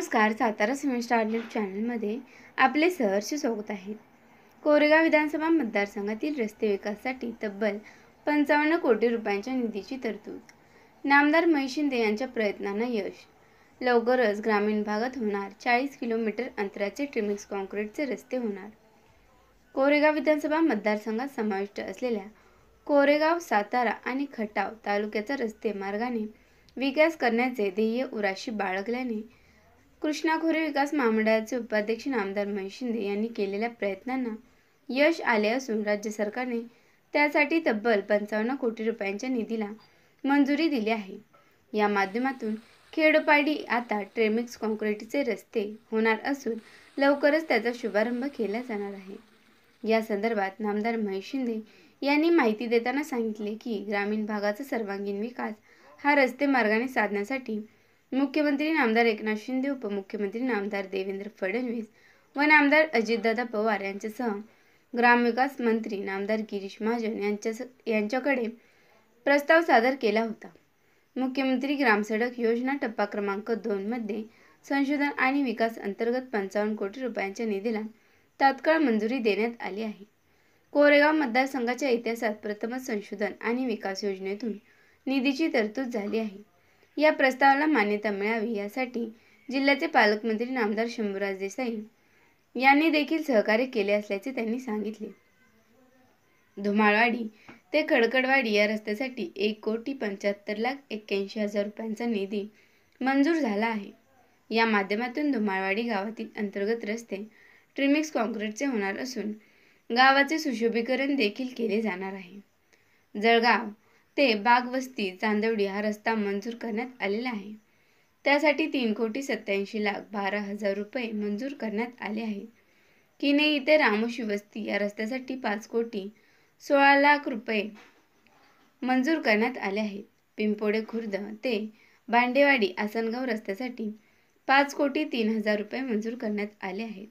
नमस्कार, Satara seven news चॅनलमध्ये आपले सहर्ष स्वागत आहे। कोरेगाव विधानसभा मतदारसंघातील रस्ते विकासासाठी तब्बल 55 कोटी रुपयांच्या निधीची तरतूद। नामदार महेश शिंदे यांच्या प्रयत्नांना यश। लवकरच ग्रामीण भागात होणार 40 किलोमीटर अंतराचे ट्रिमिक्स काँक्रीटचे रस्ते होणार। कोरेगाव विधानसभा मतदारसंघात समाविष्ट असलेल्या कोरेगाव, सातारा आणि खटाव तालुक्याचा रस्ते मार्गाने विकास करण्याचे ध्येय उराशी बाळगल्याने कृष्णा खोरे विकास महामंडळाचे उपाध्यक्ष नामदार महेश शिंदे यांनी केलेल्या प्रयत्नांना यश आले असून राज्य सरकारने त्यासाठी तब्बल 55 कोटी रुपयांच्या निधीला मंजुरी दिली आहे। या माध्यमातून खेडोपाडी आता ट्रिमिक्स काँक्रीटचे रस्ते होणार असून लवकरच त्याचा शुभारंभ केला जाणार आहे। या संदर्भात नामदार महेश शिंदे यांनी माहिती देताना सांगितले की ग्रामीण भागाचा सर्वांगीण विकास हा रस्ते मार्गाने साधण्यासाठी मुख्यमंत्री नामदार एकनाथ शिंदे, उपमुख्यमंत्री नामदार देवेंद्र फडणवीस व नामदार अजितदादा पवार यांच्यासह ग्रामविकास मंत्री नामदार गिरीश महाजन यांच्याकडे प्रस्ताव सादर केला होता। मुख्यमंत्री ग्रामसडक योजना टप्पा क्रमांक 2 मध्ये संशोधन आणि विकास अंतर्गत 55 कोटी रुपयांच्या निधीला तात्काळ मंजुरी देण्यात आली आहे। कोरेगाव मतदारसंघाच्या इतिहासात प्रथमच संशोधन आणि विकास योजनेतून निधीची तरतूद झाली आहे। या प्रस्तावाला मान्यता मिळावी यासाठी जिल्ह्याचे पालकमंत्री नामदार शंभूराज देसाई यांनी देखील सहकार्य केले असल्याचे त्यांनी सांगितले। धुमाळवाडी ते खडकडवाडी या रस्त्यासाठी 1,75,81,000 रुपयांचा निधी मंजूर झाला आहे। या माध्यमातून धुमाळवाडी गावातील अंतर्गत रस्ते ट्रिमिक्स काँक्रीटचे होणार असून गावाचे सुशोभीकरण देखील केले जाणार आहे। जळगाव ते बागवस्ती चांदवडी हा रस्ता मंजूर करण्यात आलेला आहे। त्यासाठी 3,87,12,000 रुपये मंजूर करण्यात आले आहेत। किनेई ते रामोशी वस्ती या रस्त्यासाठी 5,16,00,000 रुपये मंजूर करण्यात आले आहेत। पिंपोडे खुर्द ते भांडेवाडी आसनगाव रस्त्यासाठी 5,03,000 रुपये मंजूर करण्यात आले आहेत।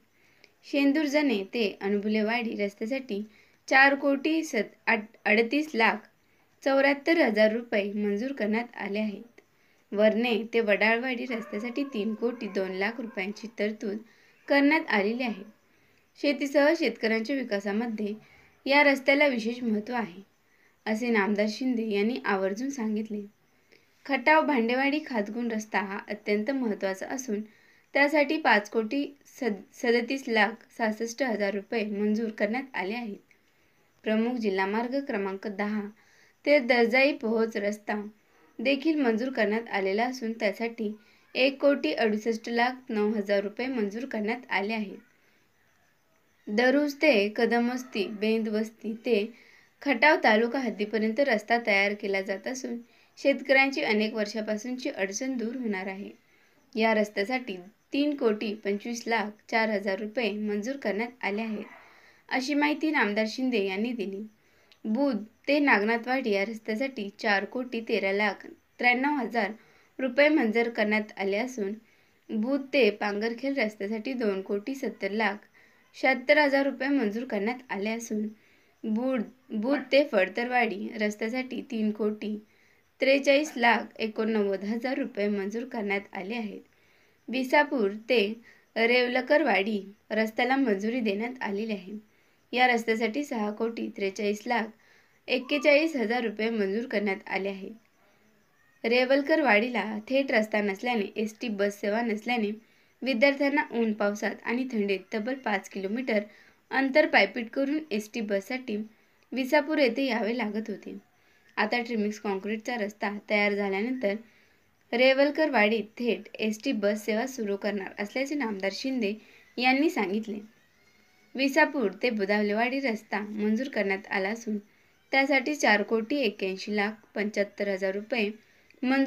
शेंदूरजणे ते अणबुलेवाडी रस्त्यासाठी 4,38,74,000 रुपये मंजूर करण्यात आले आहेत। वरणे ते वडाळवाडी रस्त्यासाठी 3,02,00,000 रुपयांची तरतूद करण्यात आलेली आहे। शेतीसह शेतकऱ्यांच्या विकासामध्ये या रस्त्याला विशेष महत्त्व आहे, असे नामदार शिंदे यांनी आवर्जून सांगितले। खटाव भांडेवाडी खातगुण रस्ता हा अत्यंत महत्त्वाचा असून त्यासाठी 5,37,66,000 रुपये मंजूर करण्यात आले आहेत। प्रमुख जिल्हा मार्ग क्रमांक 10 ते दर्जाई पोहोच रस्ता देखील मंजूर करण्यात आलेला असून त्यासाठी 1,68,09,000 रुपये मंजूर करण्यात आले आहेत। दरुज ते कदमवस्ती बेंदवस्ती ते खटाव तालुका हद्दीपर्यंत रस्ता तयार केला जात असून शेतकऱ्यांची अनेक वर्षापासूनची अडचण दूर होणार आहे। या रस्त्यासाठी 3,25,04,000 रुपये मंजूर करण्यात आले आहेत, अशी माहिती नामदार शिंदे यांनी दिली। बुध ते नागनाथवाडी या रस्त्यासाठी 4,13,93,000 रुपये मंजूर करण्यात आले असून बुध ते पांगरखेल रस्त्यासाठी 2,70,76,000 रुपये मंजूर करण्यात आले असून बुध ते फडतरवाडी रस्त्यासाठी 3,43,89,000 रुपये मंजूर करण्यात आले आहेत। विसापूर ते रेवलकरवाडी रस्त्याला मंजुरी देण्यात आलेली आहे। या रस्त्यासाठी 6,43,41,000 रुपये मंजूर करण्यात आले आहेत। रेवलकरवाडीला थेट रस्ता नसल्याने एसटी बस सेवा नसल्याने विद्यार्थ्यांना ऊन पावसात आणि थंडीत तब्बल 5 किलोमीटर अंतर पायपीट करून एसटी बससाठी विसापूर येथे यावे लागत होते। आता ट्रिमिक्स काँक्रीटचा रस्ता तयार झाल्यानंतर रेवलकरवाडीत थेट एसटी बस सेवा सुरू करणार असल्याचे नामदार शिंदे यांनी सांगितले। विसापूर ते बुधावलेवाडी रस्ता मंजूर करण्यात आला असून त्यासाठी 4,81,75,000 रुपये मंजूर